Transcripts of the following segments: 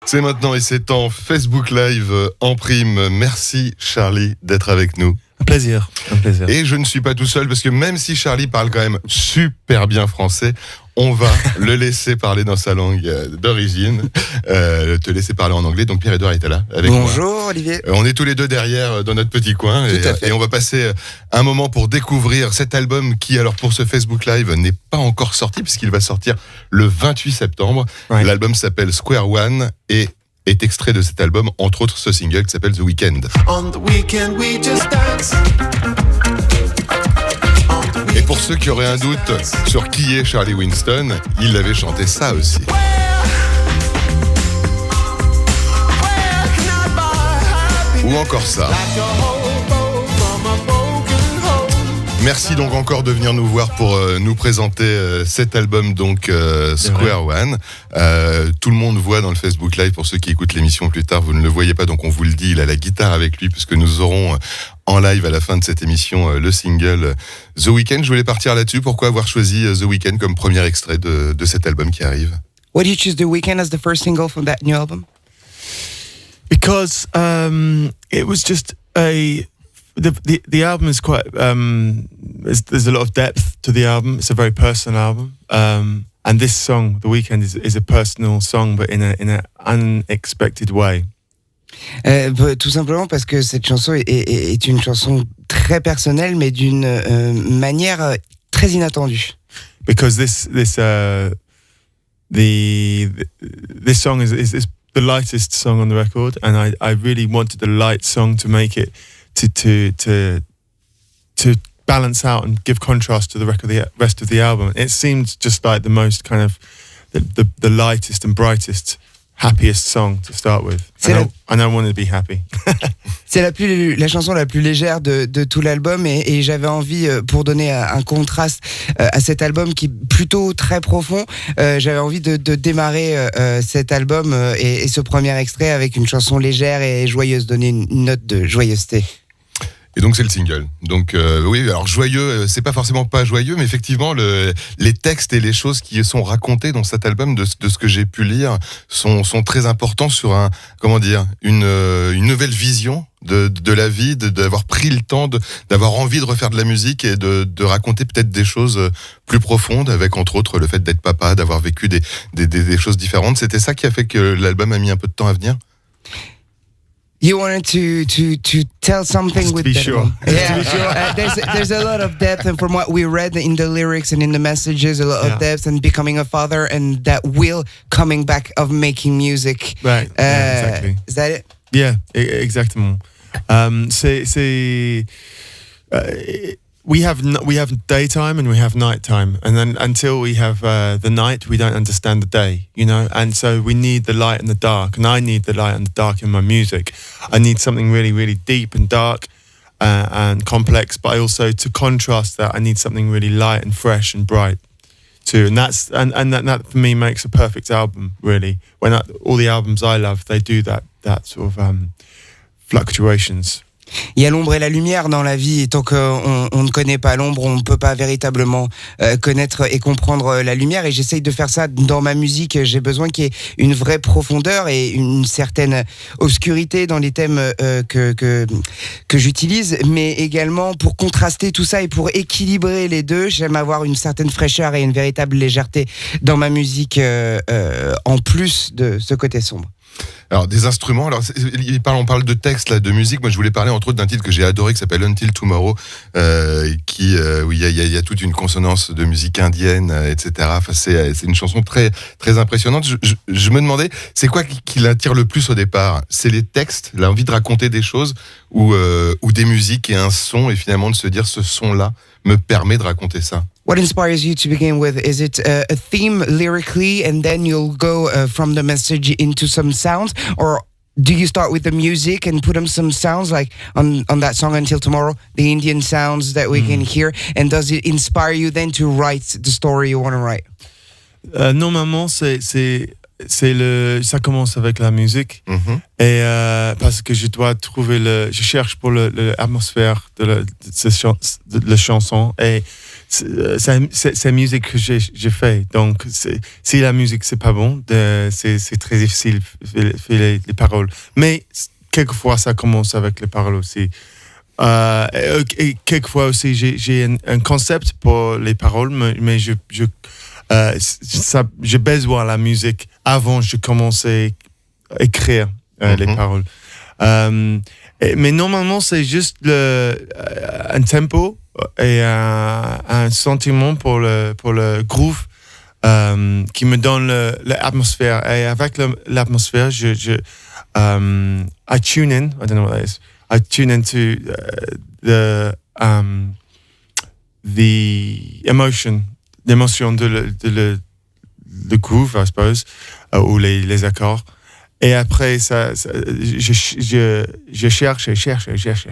C'est maintenant et c'est en Facebook Live en prime. Merci Charlie d'être avec nous. Un plaisir. Et je ne suis pas tout seul parce que même si Charlie parle quand même super bien français, on va le laisser parler dans sa langue d'origine, te laisser parler en anglais. Donc Pierre-Edouard était là avec moi. Bonjour Olivier. On est tous les deux derrière dans notre petit coin et on va passer un moment pour découvrir cet album qui, alors pour ce Facebook Live, n'est pas encore sorti puisqu'il va sortir le 28 septembre. Ouais. L'album s'appelle Square One et est extrait de cet album, entre autres ce single qui s'appelle The Weekend. On the weekend we just dance. Et pour ceux qui auraient un doute sur qui est Charlie Winston, il avait chanté ça aussi. Ou encore ça. Merci donc encore de venir nous voir pour nous présenter cet album donc Square One. Tout le monde voit dans le Facebook Live, pour ceux qui écoutent l'émission plus tard, vous ne le voyez pas donc on vous le dit, il a la guitare avec lui puisque nous aurons en live à la fin de cette émission le single The Weekend. Je voulais partir là-dessus, pourquoi avoir choisi The Weekend comme premier extrait de cet album qui arrive? Why did you choose The Weekend as the first single from that new album? Because it was just The album is quite there's a lot of depth to the album. It's a very personal album, and this song, The Weekend, is a personal song, but in an unexpected way. Tout simplement parce que cette chanson est une chanson très personnelle, mais d'une manière très inattendue. Because this song is the lightest song on the record, and I really wanted the light song to make it. To balance out and give contrast to the rest of the album. It seemed just like the most kind of the lightest and brightest, happiest song to start with. And I wanted to be happy. C'est la chanson la plus légère de tout l'album et j'avais envie, pour donner un contraste à cet album qui est plutôt très profond, j'avais envie de démarrer cet album et ce premier extrait avec une chanson légère et joyeuse, donner une note de joyeuseté. Et donc c'est le single. Donc oui, alors joyeux, c'est pas forcément pas joyeux, mais effectivement les textes et les choses qui sont racontées dans cet album, de ce que j'ai pu lire, sont très importants sur une nouvelle vision de la vie, d'avoir pris le temps, d'avoir envie de refaire de la musique et de raconter peut-être des choses plus profondes, avec entre autres le fait d'être papa, d'avoir vécu des choses différentes. C'était ça qui a fait que l'album a mis un peu de temps à venir. You wanted to tell something just with to be that sure. Yeah, there's a lot of depth, and from what we read in the lyrics and in the messages, a lot of depth, and becoming a father, and that will coming back of making music. Right. Exactly. Is that it? Yeah, exactement. We have daytime and we have nighttime, and then until we have the night, we don't understand the day, you know. And so we need the light and the dark, and I need the light and the dark in my music. I need something really, really deep and dark and complex, but I also, to contrast that, I need something really light and fresh and bright too. And that for me makes a perfect album, really. All the albums I love, they do that sort of fluctuations. Il y a l'ombre et la lumière dans la vie, et tant qu'on ne connaît pas l'ombre, on ne peut pas véritablement connaître et comprendre la lumière, et j'essaye de faire ça dans ma musique. J'ai besoin qu'il y ait une vraie profondeur et une certaine obscurité dans les thèmes que j'utilise, mais également pour contraster tout ça et pour équilibrer les deux, j'aime avoir une certaine fraîcheur et une véritable légèreté dans ma musique, en plus de ce côté sombre. Alors des instruments, on parle de texte là, de musique. Moi je voulais parler entre autres d'un titre que j'ai adoré qui s'appelle Until Tomorrow, où il y a toute une consonance de musique indienne, etc. Enfin c'est une chanson très très impressionnante. Je me demandais, c'est quoi qui l'attire le plus au départ? C'est les textes, l'envie de raconter des choses, ou des musiques et un son, et finalement de se dire ce son là me permet de raconter ça? What inspires you to begin with? Is it a theme lyrically, and then you'll go from the message into some sounds, or do you start with the music and put on some sounds, like on that song Until Tomorrow, the Indian sounds that we can hear, and does it inspire you then to write the story you want to write? Normalement, ça commence avec la musique, et parce que je dois trouver je cherche pour l'atmosphère de la chanson, et c'est la musique que j'ai fait. Donc, si la musique c'est pas bon, c'est très difficile de faire les paroles. Mais quelquefois, ça commence avec les paroles aussi. Et quelquefois aussi, j'ai un concept pour les paroles, mais j'ai besoin de la musique avant de commencer à écrire les paroles. Mais normalement, c'est juste un tempo et un sentiment pour le groove qui me donne l'atmosphère. Et avec l'atmosphère, I tune in. I don't know what that is. I tune into the l'émotion de le groove, I suppose, ou les accords. Et après, je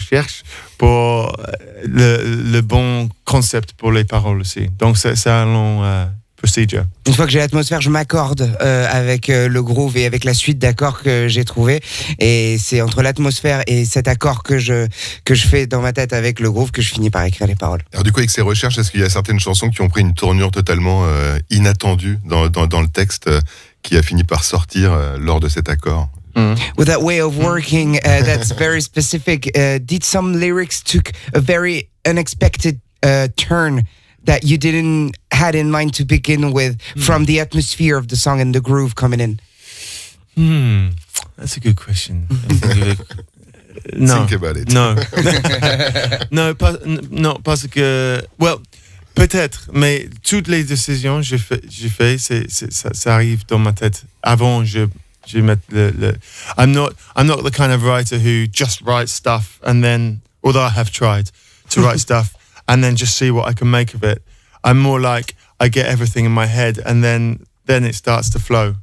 cherche pour le bon concept pour les paroles aussi. Donc, c'est un long procedure. Une fois que j'ai l'atmosphère, je m'accorde avec le groove et avec la suite d'accords que j'ai trouvé. Et c'est entre l'atmosphère et cet accord que je fais dans ma tête avec le groove que je finis par écrire les paroles. Alors du coup, avec ces recherches, est-ce qu'il y a certaines chansons qui ont pris une tournure totalement inattendue dans le texte qui a fini par sortir lors de cet accord? With that way of working, that's very specific. Did some lyrics took a very unexpected turn that you didn't had in mind to begin with from the atmosphere of the song and the groove coming in? That's a good question. No. Think about it. No. Non, parce que... Well, peut-être, mais toutes les décisions que j'ai fait, ça arrive dans ma tête. Avant, je mets I'm not the kind of writer who just writes stuff and then, although I have tried to write stuff and then just see what I can make of it. I'm more like, I get everything in my head and then it starts to flow.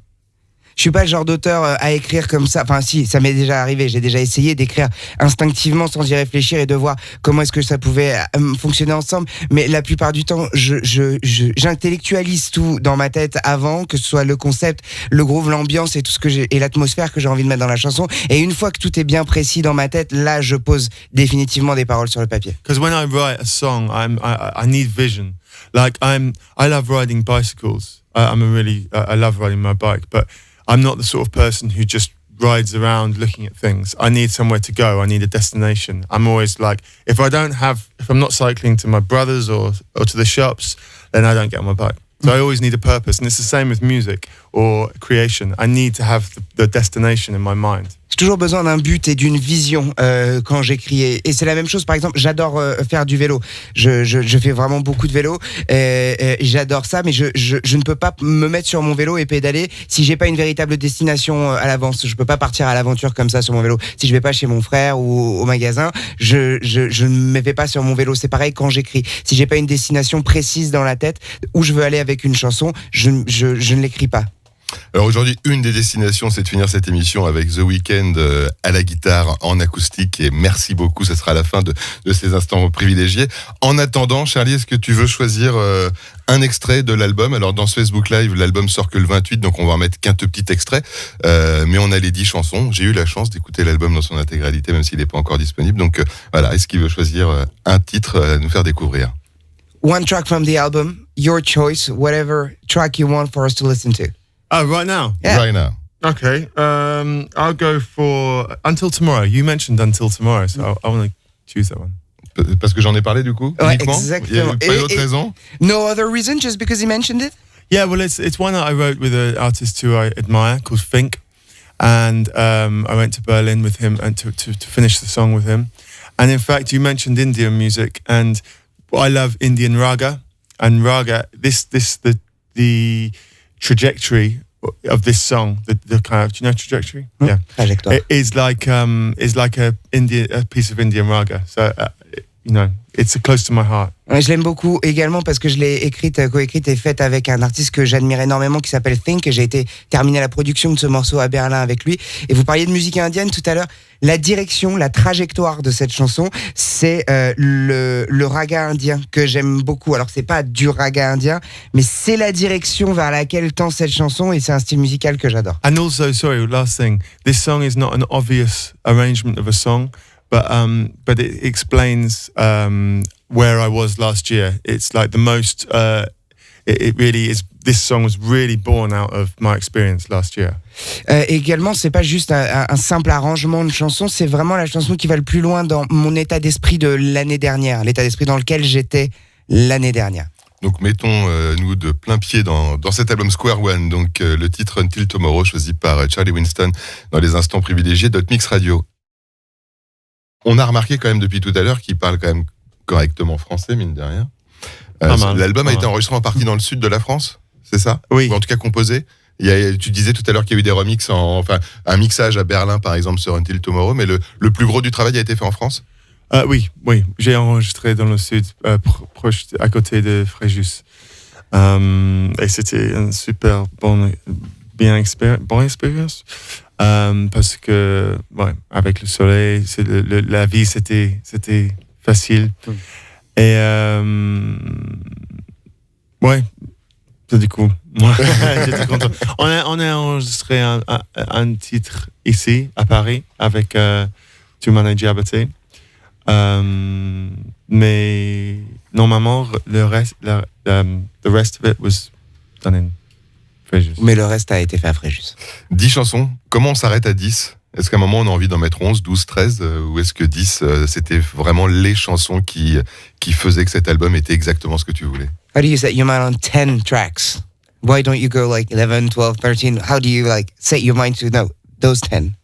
Je suis pas le genre d'auteur à écrire comme ça. Enfin, si, ça m'est déjà arrivé. J'ai déjà essayé d'écrire instinctivement sans y réfléchir et de voir comment est-ce que ça pouvait fonctionner ensemble. Mais la plupart du temps, j'intellectualise tout dans ma tête avant, que ce soit le concept, le groove, l'ambiance et tout ce que et l'atmosphère que j'ai envie de mettre dans la chanson. Et une fois que tout est bien précis dans ma tête, là, je pose définitivement des paroles sur le papier. Because when I write a song, I need vision. Like I love riding bicycles. I love riding my bike, but I'm not the sort of person who just rides around looking at things. I need somewhere to go. I need a destination. I'm always like, if I'm not cycling to my brother's or to the shops, then I don't get on my bike. So I always need a purpose. And it's the same with music or creation. I need to have the destination in my mind. J'ai toujours besoin d'un but et d'une vision quand j'écris. Et c'est la même chose, par exemple, j'adore faire du vélo. Je fais vraiment beaucoup de vélo. J'adore ça, mais je ne peux pas me mettre sur mon vélo et pédaler si j'ai pas une véritable destination à l'avance. Je peux pas partir à l'aventure comme ça sur mon vélo. Si je vais pas chez mon frère ou au magasin, je ne me vais pas sur mon vélo. C'est pareil quand j'écris. Si j'ai pas une destination précise dans la tête où je veux aller avec une chanson, je ne l'écris pas. Alors aujourd'hui, une des destinations, c'est de finir cette émission avec The Weeknd à la guitare en acoustique. Et merci beaucoup, ça sera la fin de ces instants privilégiés. En attendant, Charlie, est-ce que tu veux choisir un extrait de l'album? Alors dans ce Facebook Live, l'album sort que le 28, donc on va en mettre qu'un tout petit extrait. Mais on a les 10 chansons. J'ai eu la chance d'écouter l'album dans son intégralité, même s'il n'est pas encore disponible. Donc voilà, est-ce qu'il veut choisir un titre à nous faire découvrir? One track from the album, your choice, whatever track you want for us to listen to. Oh, right now? Yeah. Right now. Okay, I'll go for Until Tomorrow. You mentioned Until Tomorrow, so I want to choose that one. Parce que j'en ai parlé du coup, Ouais, uniquement. exactement. Il n'y a pas d'autre raison? No other reason, just because he mentioned it? Yeah, well, it's one that I wrote with an artist who I admire called Fink, and I went to Berlin with him and to finish the song with him. And in fact, you mentioned Indian music, and I love Indian raga, and raga. The trajectory of this song, the kind of, do you know trajectory? Yeah, Trajectoire. it is like a piece of Indian raga. So it's close to my heart. Je l'aime beaucoup également parce que je l'ai coécrite et faite avec un artiste que j'admire énormément qui s'appelle Think. J'ai été terminer la production de ce morceau à Berlin avec lui. Et vous parliez de musique indienne tout à l'heure. La direction, la trajectoire de cette chanson, c'est le raga indien que j'aime beaucoup. Alors c'est pas du raga indien, mais c'est la direction vers laquelle tend cette chanson et c'est un style musical que j'adore. And also, sorry, last thing, this song is not an obvious arrangement of a song, but it explains where I was last year. It's like the most. It really is. This song was really born out of my experience last year. Également, c'est pas juste un simple arrangement de chanson, c'est vraiment la chanson qui va le plus loin dans mon état d'esprit de l'année dernière, l'état d'esprit dans lequel j'étais l'année dernière. Donc mettons nous de plein pied dans cet album Square One, donc le titre Until Tomorrow choisi par Charlie Winston dans les Instants Privilégiés d'Hotmixradio. On a remarqué quand même depuis tout à l'heure qu'il parle quand même correctement français, mine de rien. L'album a été enregistré en partie dans le sud de la France, c'est ça ? Oui. Ou en tout cas composé. Tu disais tout à l'heure qu'il y a eu des remixes, un mixage à Berlin par exemple sur Until Tomorrow, mais le plus gros du travail a été fait en France ? Oui, j'ai enregistré dans le sud, proche, à côté de Fréjus. Et c'était une super bonne expérience. Parce que, avec le soleil, la vie, c'était facile. Et, c'était cool. J'étais content. On a enregistré un titre ici, à Paris, avec Tuman et Diabaté. Mais normalement, the rest of it was done in Fréjus. Mais le reste a été fait à Fréjus. 10 chansons, comment on s'arrête à 10 ? Est-ce qu'à un moment on a envie d'en mettre 11, 12, 13 ou est-ce que 10 c'était vraiment les chansons qui faisaient que cet album était exactement ce que tu voulais ? How do you set your mind on 10 tracks? Why don't you go like 11, 12, 13? How do you like set your mind to those 10?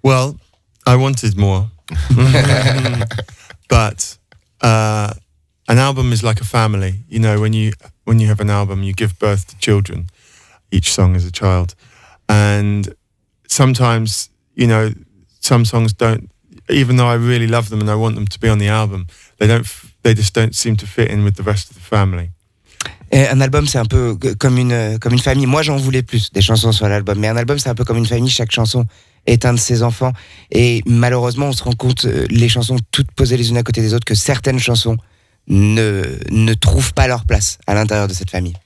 Well, I wanted more. But an album is like a family. You know, when you have an album, you give birth to children. Each song is a child. And sometimes, you know, some songs don't, even though I really love them and I want them to be on the album, they just don't seem to fit in with the rest of the family. Et un album, c'est un peu comme une famille. Moi, j'en voulais plus des chansons sur l'album, mais un album, c'est un peu comme une famille. Chaque chanson est un de ses enfants. Et malheureusement, on se rend compte, les chansons toutes posées les unes à côté des autres, que certaines chansons ne trouvent pas leur place à l'intérieur de cette famille.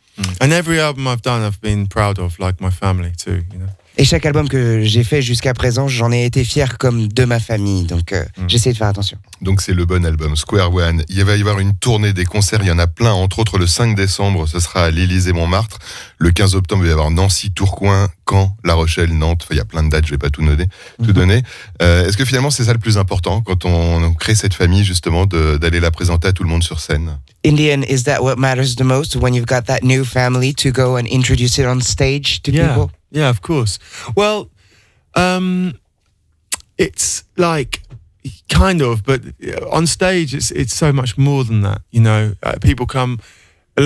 And every album I've done, I've been proud of, like my family too, you know. Et chaque album que j'ai fait jusqu'à présent, j'en ai été fier comme de ma famille. Donc, j'essaie de faire attention. Donc, c'est le bon album, Square One. Il va y avoir une tournée des concerts. Il y en a plein. Entre autres, le 5 décembre, ce sera à l'Élysée-Montmartre. Le 15 octobre, il va y avoir Nancy, Tourcoing, Caen, La Rochelle, Nantes. Enfin, il y a plein de dates. Je vais pas tout donner. Est-ce que finalement, c'est ça le plus important quand on crée cette famille, justement, d'aller la présenter à tout le monde sur scène? In the end, is that what matters the most when you've got that new family to go and introduce it on stage to people? Yeah, of course. Well, it's like kind of, but on stage, it's so much more than that. You know, people come. A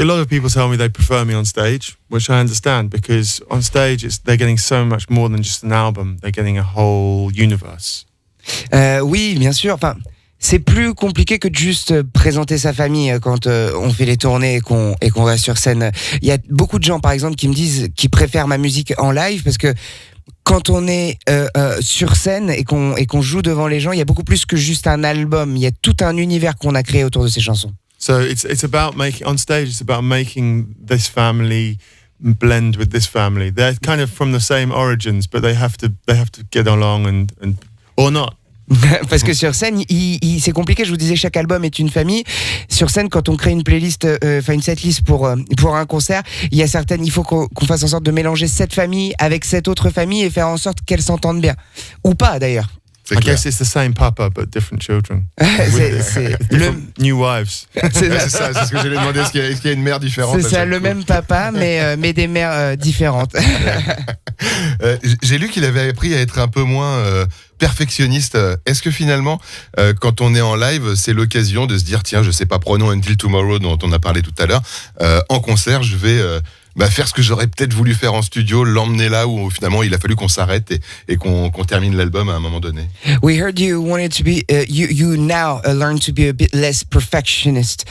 lot of people tell me they prefer me on stage, which I understand because on stage, they're getting so much more than just an album. They're getting a whole universe. Oui, bien sûr. Enfin, c'est plus compliqué que de juste présenter sa famille quand on fait les tournées et qu'on va sur scène. Il y a beaucoup de gens, par exemple, qui me disent qu'ils préfèrent ma musique en live parce que quand on est sur scène et qu'on joue devant les gens, il y a beaucoup plus que juste un album. Il y a tout un univers qu'on a créé autour de ces chansons. So it's about on stage. It's about making this family blend with this family. They're kind of from the same origins, but they have to get along and or not. Parce que sur scène, c'est compliqué. Je vous disais, chaque album est une famille. Sur scène, quand on crée une playlist, une setlist pour un concert, il faut qu'on fasse en sorte de mélanger cette famille avec cette autre famille et faire en sorte qu'elles s'entendent bien, ou pas d'ailleurs. I guess it's the same papa but different children. c'est new wives. C'est ça, c'est ce que j'allais demander. Est-ce qu'il y a une mère différente? C'est ça, le même papa, mais des mères différentes. J'ai lu qu'il avait appris à être un peu moins perfectionniste. Est-ce que finalement, quand on est en live, c'est l'occasion de se dire, tiens, je sais pas, prenons Until Tomorrow dont on a parlé tout à l'heure, en concert, je vais faire ce que j'aurais peut-être voulu faire en studio, l'emmener là où finalement il a fallu qu'on s'arrête et qu'on termine l'album à un moment donné. We heard you wanted to be, you now learn to be a bit less perfectionist.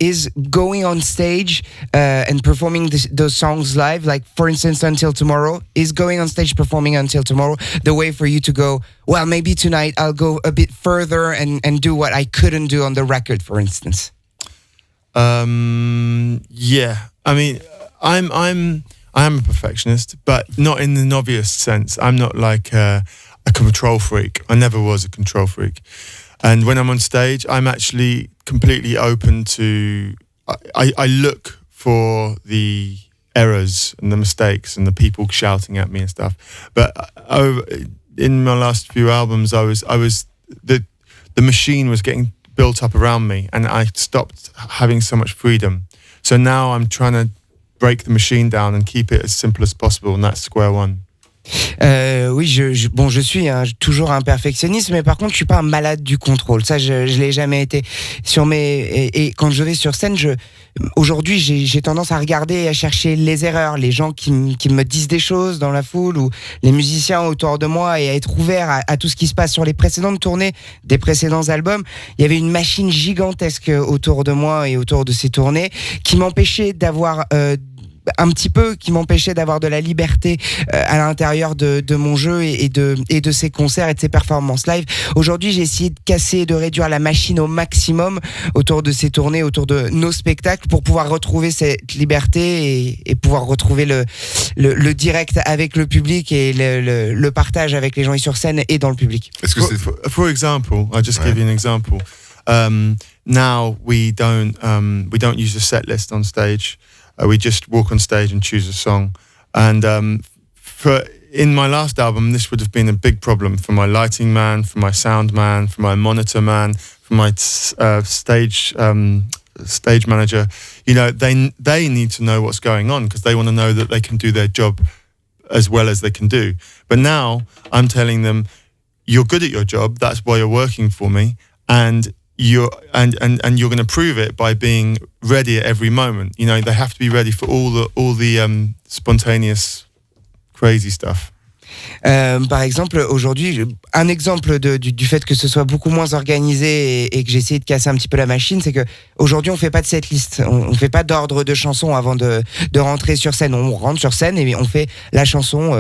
Is going on stage and performing those songs live, like for instance Until Tomorrow, is going on stage performing Until Tomorrow the way for you to go, well, maybe tonight I'll go a bit further and do what I couldn't do on the record, for instance? Yeah, I mean, I am a perfectionist, but not in the novice sense. I'm not like a control freak. I never was a control freak. And when I'm on stage, I'm actually completely open to. I look for the errors and the mistakes and the people shouting at me and stuff. But in my last few albums, I was the machine was getting built up around me, and I stopped having so much freedom. So now I'm trying to break the machine down and keep it as simple as possible, and that's square one. Oui, je suis toujours un perfectionniste, mais par contre, je suis pas un malade du contrôle. Ça, je l'ai jamais été. Et quand je vais sur scène, aujourd'hui, j'ai tendance à regarder et à chercher les erreurs, les gens qui me disent des choses dans la foule ou les musiciens autour de moi, et à être ouvert à tout ce qui se passe. Sur les précédentes tournées des précédents albums, il y avait une machine gigantesque autour de moi et autour de ces tournées qui m'empêchait d'avoir qui m'empêchait d'avoir de la liberté à l'intérieur de mon jeu et de ces concerts et de ces performances live. Aujourd'hui, j'ai essayé de casser, de réduire la machine au maximum autour de ces tournées, autour de nos spectacles, pour pouvoir retrouver cette liberté et pouvoir retrouver le direct avec le public et le partage avec les gens sur scène et dans le public. Est-ce que for example, I'll just give you an example. Now we don't use a set list on stage. We just walk on stage and choose a song. And in my last album, this would have been a big problem for my lighting man, for my sound man, for my monitor man, for my stage manager. You know, they need to know what's going on, because they want to know that they can do their job as well as they can do. But now I'm telling them, you're good at your job. That's why you're working for me. And you're going to prove it by being ready at every moment. You know, they have to be ready for all the spontaneous, crazy stuff. Par exemple, aujourd'hui, un exemple du fait que ce soit beaucoup moins organisé et que j'ai essayé de casser un petit peu la machine, c'est que aujourd'hui on fait pas de setlist, on fait pas d'ordre de chansons avant de rentrer sur scène. On rentre sur scène et on fait la chanson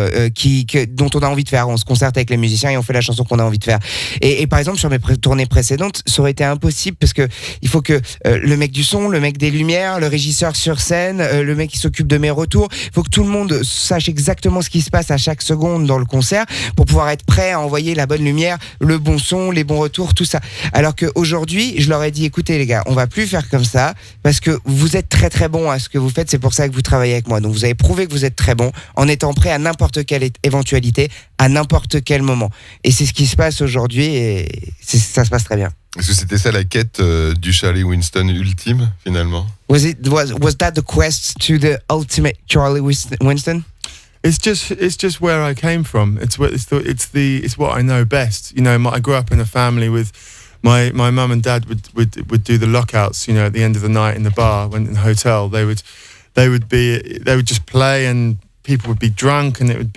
dont on a envie de faire. On se concerte avec les musiciens et on fait la chanson qu'on a envie de faire. Et par exemple, sur mes tournées précédentes, ça aurait été impossible, parce que il faut que le mec du son, le mec des lumières, le régisseur sur scène, le mec qui s'occupe de mes retours, il faut que tout le monde sache exactement ce qui se passe à chaque seconde dans le concert pour pouvoir être prêt à envoyer la bonne lumière, le bon son, les bons retours, tout ça. Alors qu'aujourd'hui, je leur ai dit, écoutez les gars, on va plus faire comme ça, parce que vous êtes très très bons à ce que vous faites, c'est pour ça que vous travaillez avec moi. Donc vous avez prouvé que vous êtes très bons en étant prêt à n'importe quelle éventualité, à n'importe quel moment. Et c'est ce qui se passe aujourd'hui, et ça se passe très bien. Est-ce que c'était ça la quête du Charlie Winston ultime, finalement? Was that the quest to the ultimate Charlie Winston? It's just where I came from. It's what I know best. You know, I grew up in a family with my mum and dad would do the lockouts. You know, at the end of the night in the bar, when in the hotel, they would just play, and people would be drunk, and there would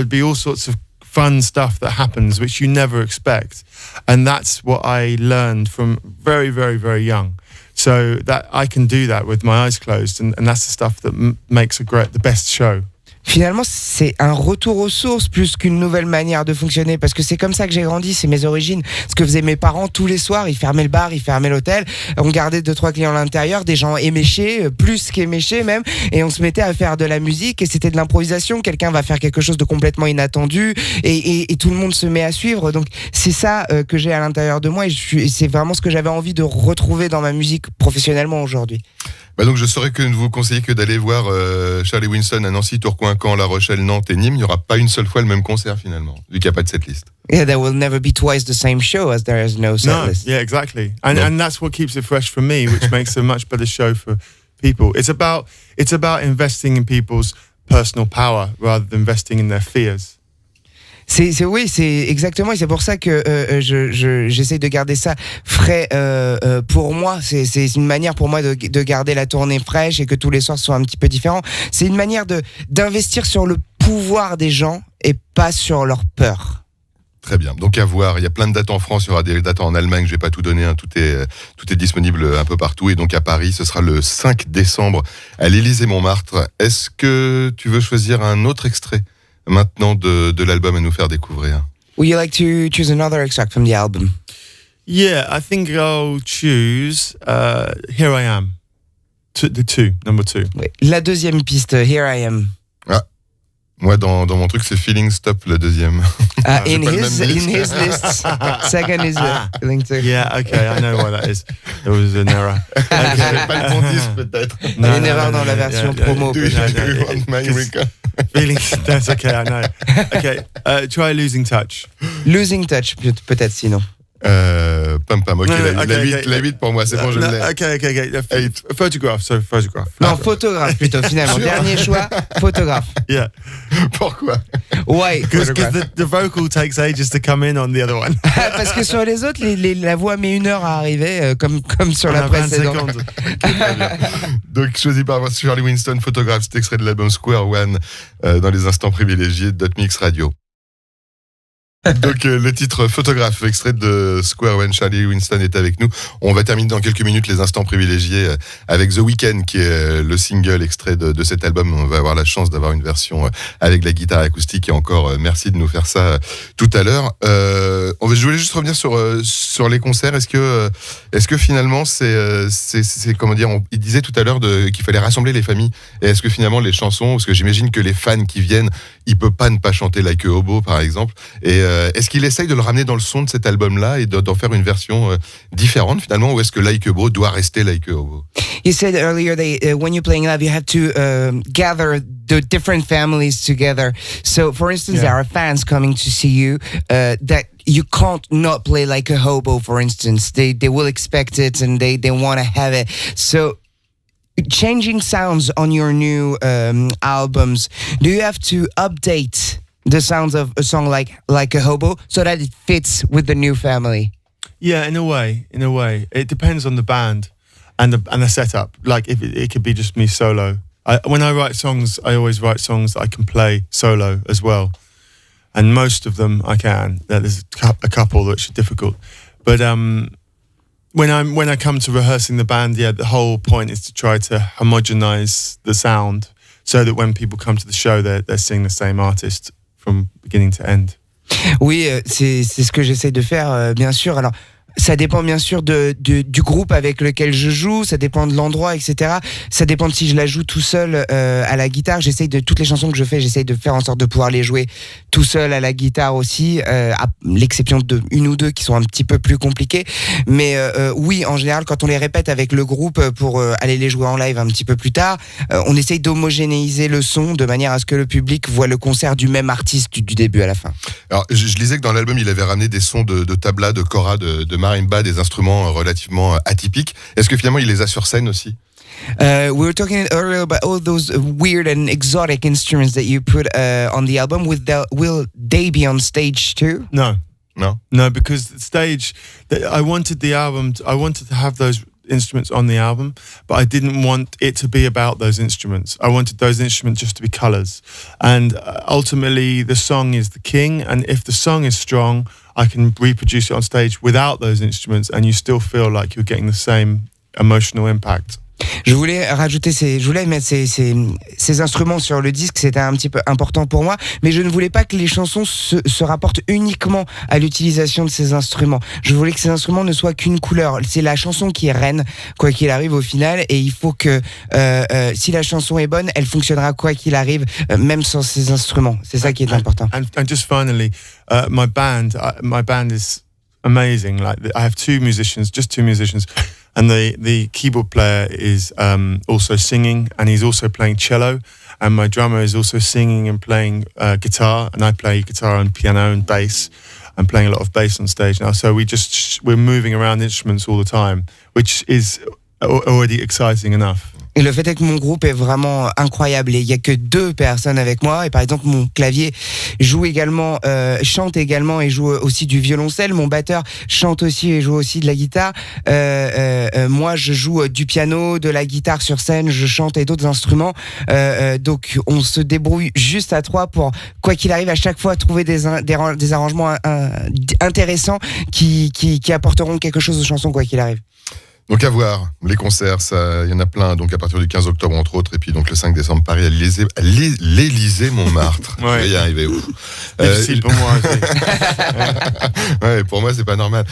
be all sorts of fun stuff that happens which you never expect, and that's what I learned from very, very, very young. So that I can do that with my eyes closed, and that's the stuff that makes the best show. Finalement, c'est un retour aux sources plus qu'une nouvelle manière de fonctionner, parce que c'est comme ça que j'ai grandi, c'est mes origines. Ce que faisaient mes parents tous les soirs, ils fermaient le bar, ils fermaient l'hôtel, on gardait 2-3 clients à l'intérieur, des gens éméchés, plus qu'éméchés même, et on se mettait à faire de la musique, et c'était de l'improvisation. Quelqu'un va faire quelque chose de complètement inattendu, et tout le monde se met à suivre. Donc c'est ça que j'ai à l'intérieur de moi, et c'est vraiment ce que j'avais envie de retrouver dans ma musique professionnellement aujourd'hui. Bah donc je saurais que ne vous conseiller que d'aller voir Charlie Winston à Nancy, Tourcoing, Caen, La Rochelle, Nantes et Nîmes. Il n'y aura pas une seule fois le même concert finalement, vu qu'il n'y a pas de setlist. Yeah, there will never be twice the same show, as there is no setlist. No, yeah, exactly. And that's what keeps it fresh for me, which makes a much better show for people. It's about investing in people's personal power rather than investing in their fears. Oui, c'est exactement, et c'est pour ça que j'essaie de garder ça frais pour moi. C'est une manière pour moi de garder la tournée fraîche et que tous les soirs soient un petit peu différents. C'est une manière d'investir sur le pouvoir des gens et pas sur leur peur. Très bien, donc à voir, il y a plein de dates en France, il y aura des dates en Allemagne, je vais pas tout donner, hein. Tout est disponible un peu partout, et donc à Paris, ce sera le 5 décembre à l'Élysée-Montmartre. Est-ce que tu veux choisir un autre extrait maintenant de l'album à nous faire découvrir? Would you like to choose another extract from the album? Yeah, I think I'll choose Here I Am, number 2. Oui, la deuxième piste, Here I Am. Ah, Moi, dans mon truc, c'est Feeling Stop, le deuxième. In his list, second is Feeling Stop. Yeah, okay, I know why that is. There was an error. C'est pas le bon disque, peut-être. Il y a une erreur dans la version promo. Do you want my record? Feeling, that's okay, I know. Okay, try Losing Touch. Losing Touch, peut-être sinon. Pam, ok, la 8 pour moi, c'est bon, je l'ai. Okay. Photograph. Non, photographe plutôt, finalement. Dernier choix, photographe. Yeah. Pourquoi? Why? Because the vocal takes ages to come in on the other one. Parce que sur les autres, la voix met 1 heure à arriver, comme sur la précédente. Donc, choisi par Shirley Winston, photographe, c'est extrait de l'album Square One dans les instants privilégiés d'Hotmixradio. Donc le titre photographe, extrait de Square One, Shirley Winston est avec nous. On va terminer dans quelques minutes les instants privilégiés avec The Weeknd qui est le single extrait de cet album. On va avoir la chance d'avoir une version avec la guitare acoustique et encore merci de nous faire ça tout à l'heure. Je voulais juste revenir sur les concerts. Est-ce que finalement c'est comment dire, il disait tout à l'heure qu'il fallait rassembler les familles. Et est-ce que finalement les chansons, parce que j'imagine que les fans qui viennent, ils peuvent pas ne pas chanter Like a Hobo par exemple. Et est-ce qu'il essaye de le ramener dans le son de cet album-là et d'en faire une version différente finalement, ou est-ce que Like a Hobo doit rester Like a Hobo? You said earlier that when you're playing live, you have to gather the different families together. So, for instance, there are fans coming to see you that you can't not play Like a Hobo, for instance. They will expect it and they want to have it. So, changing sounds on your new albums, do you have to update the sounds of a song like a Hobo so that it fits with the new family? Yeah, in a way. It depends on the band and the setup. Like if it could be just me solo. When I write songs, I always write songs that I can play solo as well. And most of them I can. There's a couple which are difficult. But when I come to rehearsing the band, the whole point is to try to homogenize the sound so that when people come to the show, they're seeing the same artist from beginning to end. Oui, c'est ce que j'essaie de faire, bien sûr. Alors, ça dépend bien sûr du groupe avec lequel je joue, ça dépend de l'endroit, etc. Ça dépend de si je la joue tout seul à la guitare. Toutes les chansons que je fais, j'essaye de faire en sorte de pouvoir les jouer tout seul à la guitare aussi, à l'exception de une ou deux qui sont un petit peu plus compliquées. Mais oui, en général, quand on les répète avec le groupe pour aller les jouer en live un petit peu plus tard, on essaye d'homogénéiser le son de manière à ce que le public voit le concert du même artiste du début à la fin. Alors, je lisais que dans l'album, il avait ramené des sons de tabla, de kora, de marimba, des instruments relativement atypiques. Est-ce que finalement il les a sur scène aussi? We were talking earlier about all those weird and exotic instruments that you put on the album. Will they be on stage too? No, because the stage, I wanted to have those instruments on the album, but I didn't want it to be about those instruments. I wanted those instruments just to be colors. And ultimately, the song is the king, and if the song is strong, I can reproduce it on stage without those instruments, and you still feel like you're getting the same emotional impact. Je voulais mettre ces instruments sur le disque, c'était un petit peu important pour moi, mais je ne voulais pas que les chansons se rapportent uniquement à l'utilisation de ces instruments. Je voulais que ces instruments ne soient qu'une couleur. C'est la chanson qui est reine, quoi qu'il arrive au final, et il faut que si la chanson est bonne, elle fonctionnera quoi qu'il arrive, même sans ces instruments. C'est ça qui est important. And just finally, my band is amazing. Like I have two musicians. And the keyboard player is also singing, and he's also playing cello. And my drummer is also singing and playing guitar, and I play guitar and piano and bass. I'm playing a lot of bass on stage now. So we're moving around instruments all the time, which is already exciting enough. Et le fait est que mon groupe est vraiment incroyable et il y a que 2 personnes avec moi. Et par exemple, mon clavier chante également et joue aussi du violoncelle. Mon batteur chante aussi et joue aussi de la guitare. Moi, je joue du piano, de la guitare sur scène, je chante et d'autres instruments. Donc, on se débrouille juste à 3 pour, quoi qu'il arrive, à chaque fois trouver des arrangements intéressants qui apporteront quelque chose aux chansons, quoi qu'il arrive. Donc à voir, les concerts, il y en a plein, donc à partir du 15 octobre entre autres, et puis donc le 5 décembre Paris à l'Élysée Montmartre. Ouais. Je vais y arriver. Difficile pour moi aussi. Ouais, pour moi c'est pas normal.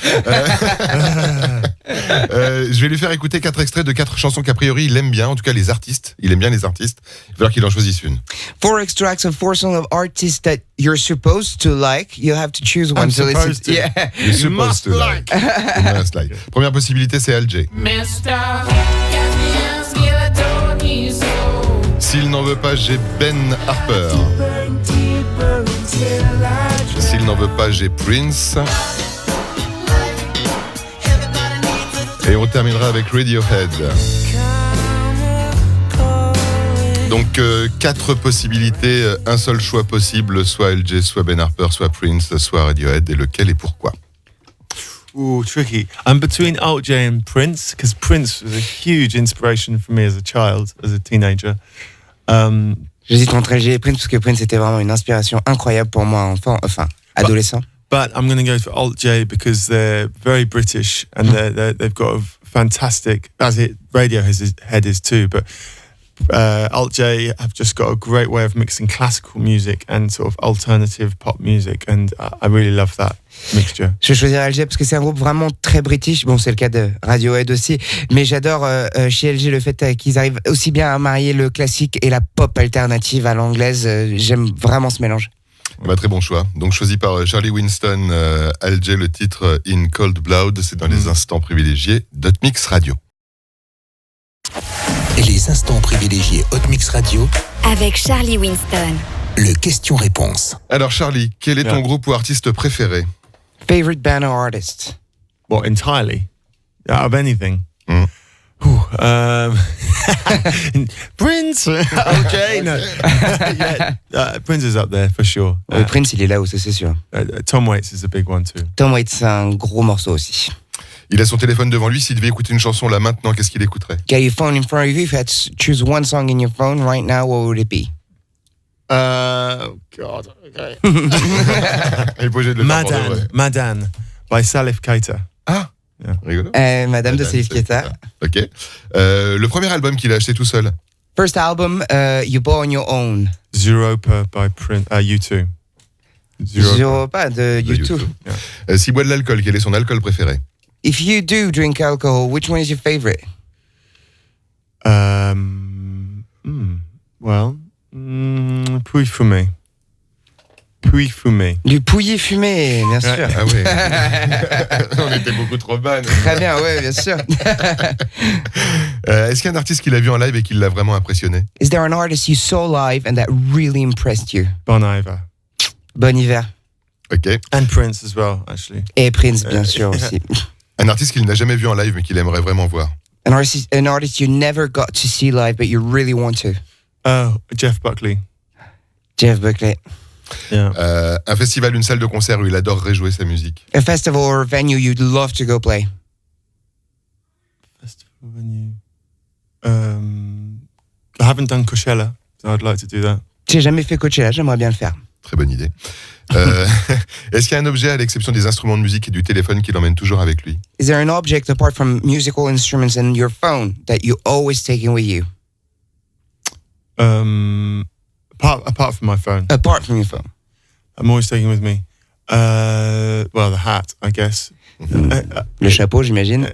Je vais lui faire écouter 4 extraits de 4 chansons qu'a priori il aime bien, en tout cas les artistes. Il aime bien les artistes. Il va falloir qu'il en choisisse une. 4 extracts of 4 songs of artists that you're supposed to like. You have to choose one. I'm supposed to. Yeah. You're supposed to like. You must like. Première possibilité, c'est Alger. S'il n'en veut pas, j'ai Ben Harper. S'il n'en veut pas, j'ai Prince. Et on terminera avec Radiohead. Donc 4 possibilités, un seul choix possible, soit LJ, soit Ben Harper, soit Prince, soit Radiohead, et lequel et pourquoi? Ooh, tricky. I'm between Alt J and Prince, because Prince was a huge inspiration for me as a child, as a teenager. J'hésite entre LG et Prince parce que Prince était vraiment une inspiration incroyable pour moi, adolescent. But I'm going to go for Alt J because they're very British and they've got a fantastic, as it Radiohead is too, but Alt J have just got a great way of mixing classical music and sort of alternative pop music, and I really love that mixture. Je vais choisir LG parce que c'est un groupe vraiment très british. Bon, c'est le cas de Radiohead aussi, mais j'adore chez LG le fait qu'ils arrivent aussi bien à marier le classique et la pop alternative à l'anglaise. J'aime vraiment ce mélange. Bah, très bon choix. Donc choisi par Charlie Winston, Alger, le titre In Cold Blood, c'est dans les instants privilégiés d'Hotmixradio. Les instants privilégiés Hotmixradio avec Charlie Winston. Le question-réponse. Alors Charlie, quel est ton groupe ou artiste préféré? Favorite band or artist? What, entirely? Out of anything? Prince. Okay, no. Prince is up there for sure. Prince, il est là où c'est sûr. Tom Waits is a big one too. Tom Waits, c'est un gros morceau aussi. Il a son téléphone devant lui. S'il devait écouter une chanson là maintenant, qu'est-ce qu'il écouterait? Got your phone in front of you. If you had to choose one song in your phone right now, what would it be? God. Okay. Il est obligé de le faire pour de vrai. Madan by Salif Keita. Ah, yeah. Rigolo. Madame de Salif Keita. Ok. Le premier album qu'il a acheté tout seul? First album, You Bought on Your Own. Zeropa by U2. Zeropa de U2. Yeah. S'il boit de l'alcool, quel est son alcool préféré? If you do drink alcohol, which one is your favorite? Pouilly fumé. Pouilly fumé. Du pouilly fumé, bien sûr. Ah oui. On était beaucoup trop ban. Très bien, oui, bien sûr. Est-ce qu'il y a un artiste qu'il a vu en live et qui l'a vraiment impressionné? Is there an artist you saw live and that really impressed you? Bon Iver. Bon Hiver. Ok. And Prince as well, actually. Et Prince, bien sûr, aussi. Un artiste qu'il n'a jamais vu en live mais qu'il aimerait vraiment voir? An artist you never got to see live but you really want to? Oh, Jeff Buckley. Jeff Buckley. Yeah. Un festival, une salle de concert où il adorerait jouer sa musique? A festival or a venue you'd love to go play? Festival venue. I haven't done Coachella, so I'd like to do that. J'ai jamais fait Coachella, j'aimerais bien le faire. Très bonne idée. Est-ce qu'il y a un objet, à l'exception des instruments de musique et du téléphone, qui l'emmène toujours avec lui? Is there an object apart from musical instruments and your phone that you always taking with you? Apart from my phone. Apart from your phone. I'm always taking with me. The hat, I guess. Le chapeau, j'imagine.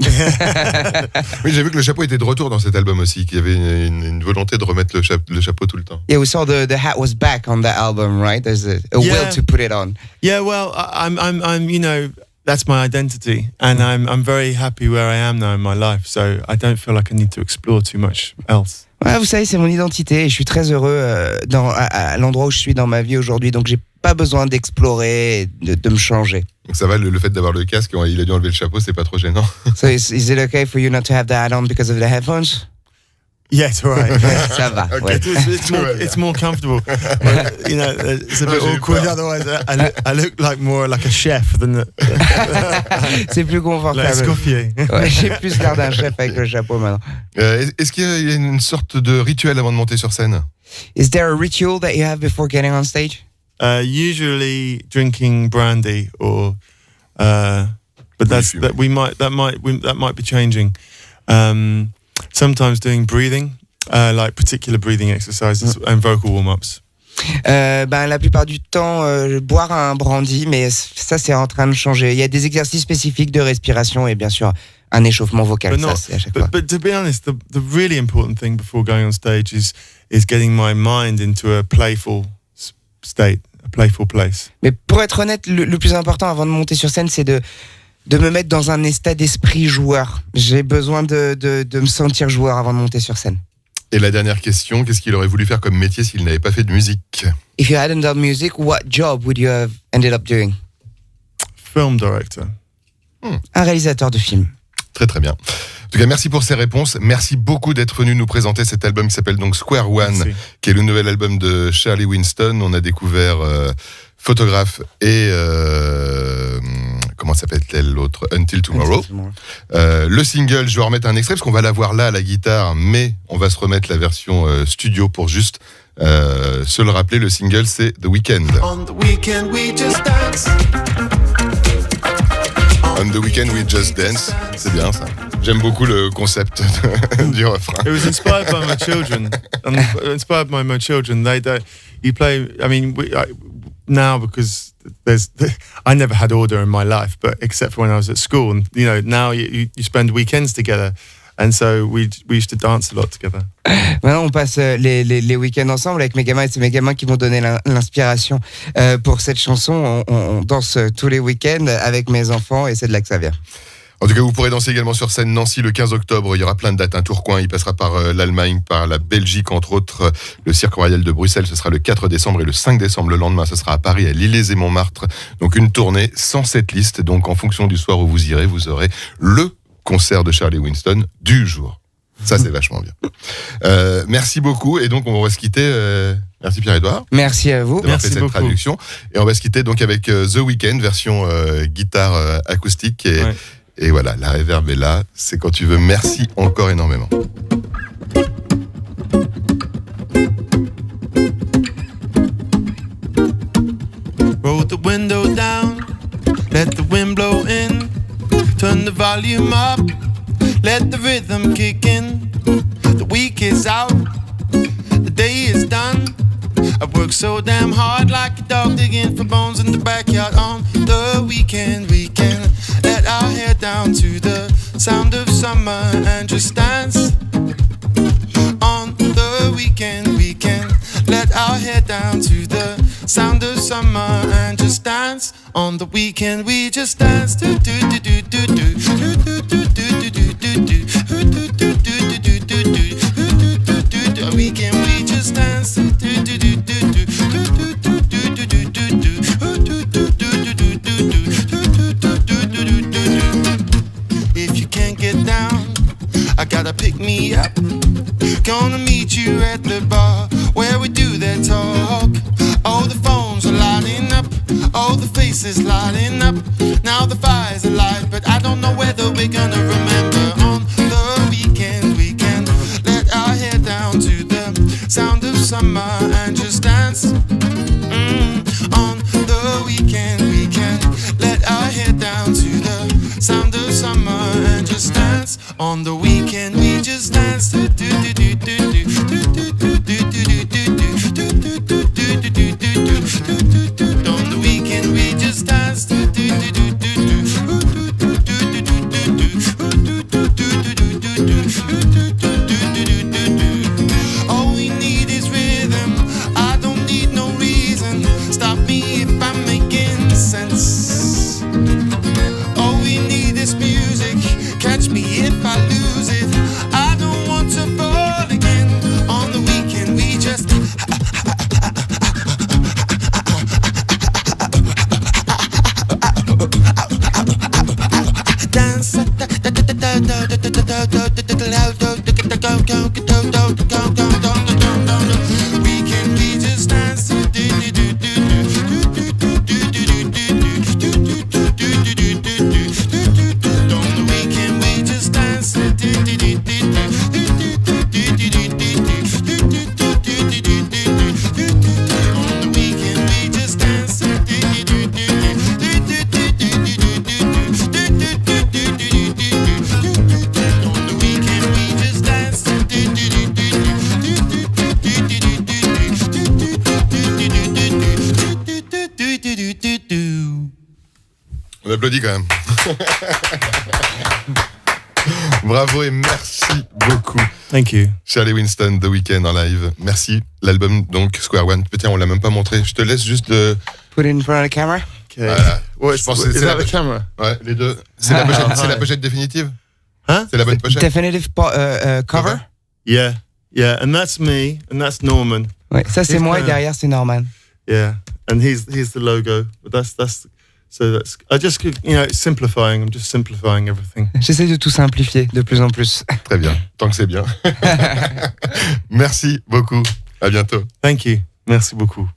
Oui, j'ai vu que le chapeau était de retour dans cet album aussi, qu'il y avait une volonté de remettre le chapeau tout le temps. Yeah, we saw the hat was back on that album, right? There's a will to put it on. Yeah, well, I'm you know, that's my identity, and I'm very happy where I am now in my life, so I don't feel like I need to explore too much else. Ouais, vous savez, c'est mon identité et je suis très heureux à l'endroit où je suis dans ma vie aujourd'hui, donc j'ai pas besoin d'explorer, de me changer. Donc ça va, le fait d'avoir le casque, il a dû enlever le chapeau, c'est pas trop gênant. So is it okay for you not to have that on because of the headphones? Yes, all right. Ça va. Okay. Ouais. It's more comfortable. You know, it's a bit awkward. Otherwise, I look like more like a chef than C'est plus confortable. l'escoffier. Ouais, j'ai plus l'air d'un chef avec le chapeau maintenant. Est-ce qu'il y a une sorte de rituel avant de monter sur scène? Is there a ritual that you have before getting on stage? Usually drinking brandy or, but that might be changing. Sometimes doing breathing, like particular breathing exercises and vocal warm-ups. La plupart du temps, boire un brandy, mais ça, c'est en train de changer. Il y a des exercices spécifiques de respiration et bien sûr un échauffement vocal. Ça, c'est à chaque fois. But to be honest, the really important thing before going on stage is getting my mind into a playful state, a playful place. Mais pour être honnête, le plus important avant de monter sur scène, c'est de me mettre dans un état d'esprit joueur. J'ai besoin de me sentir joueur avant de monter sur scène. Et la dernière question, qu'est-ce qu'il aurait voulu faire comme métier s'il n'avait pas fait de musique? If you hadn't done music, what job would you have ended up doing? Film director. Un réalisateur de film. Très très bien. En tout cas, merci pour ces réponses. Merci beaucoup d'être venu nous présenter cet album qui s'appelle donc Square One, Merci. qui est le nouvel album de Charlie Winston. On a découvert Photograph et comment s'appelle-t-elle l'autre, Until Tomorrow. Le single, je vais remettre un extrait parce qu'on va l'avoir là à la guitare, mais on va se remettre la version studio pour juste se le rappeler. Le single, c'est The Weeknd. On the weekend we just dance. On the Weekend We Just Dance. C'est bien ça. J'aime beaucoup le concept du refrain. It was inspired by my children. Inspired by my children. You play. I mean, now because I never had order in my life, but except for when I was at school, and now you spend weekends together, and so we used to dance a lot together. Maintenant, on passe les week-ends ensemble avec mes gamins et c'est mes gamins qui m'ont donné l'inspiration pour cette chanson. On danse tous les week-ends avec mes enfants et c'est de là que ça vient. En tout cas, vous pourrez danser également sur scène Nancy le 15 octobre. Il y aura plein de dates. Un Tourcoing, il passera par l'Allemagne, par la Belgique, entre autres. Le Cirque Royal de Bruxelles, ce sera le 4 décembre et le 5 décembre, le lendemain, ce sera à Paris, à l'Illés et Montmartre. Donc une tournée sans cette liste. Donc en fonction du soir où vous irez, vous aurez le concert de Charlie Winston du jour. Ça, c'est vachement bien. Merci beaucoup. Et donc, on va se quitter. Merci Pierre-Edouard. Merci à vous. D'avoir fait cette beaucoup. traduction. Et on va se quitter donc avec The Weeknd, version guitare acoustique. Et voilà, la réverb est là. C'est quand tu veux. Merci encore énormément. Roll the window down, let the wind blow in. Turn the volume up, let the rhythm kick in. The week is out, the day is done. I've worked so damn hard like a dog digging for bones in the backyard. On the weekend, let our hair down to the sound of summer and just dance. On the weekend, let our hair down to the sound of summer and just dance. On the weekend we just dance. Do do do do do do do do do do do do do. The weekend we just dance. Do do do do do do do do do do do. If you can't get down, I gotta pick me up. Gonna meet you at the bar where we do that talk. Oh, the phones are lighting up. Oh, the faces lighting up. Now the fire's alight, but I don't know whether we're gonna remember. On the weekend, let our hair down to the sound of summer and just dance. On the weekend, let our hair down to the sound of summer and just dance. On the weekend, we just dance. Do do do do do do do do do do do do do. On the weekend, we just dance. Do do do do do do do do. All we need is rhythm. I don't need no reason. Stop me if I'm making sense. All we need is music. Catch me if I lose it. On applaudit quand même. Bravo et merci beaucoup. Thank you. Charlie Winston, The Weeknd en live. Merci. L'album, donc, Square One. Tiens, on l'a même pas montré. Je te laisse juste le... Put it in front of the camera. Okay. Je pense que c'est la camera? Ouais, les deux. C'est la pochette définitive? Huh? C'est la bonne pochette? Definitive cover. Yeah, and that's me, and that's Norman. Ouais, ça c'est moi et derrière c'est Norman. Yeah, and he's the logo. But that's I just, it's simplifying. I'm just simplifying everything. J'essaie de tout simplifier de plus en plus. Très bien, tant que c'est bien. Merci beaucoup. À bientôt. Thank you. Merci beaucoup.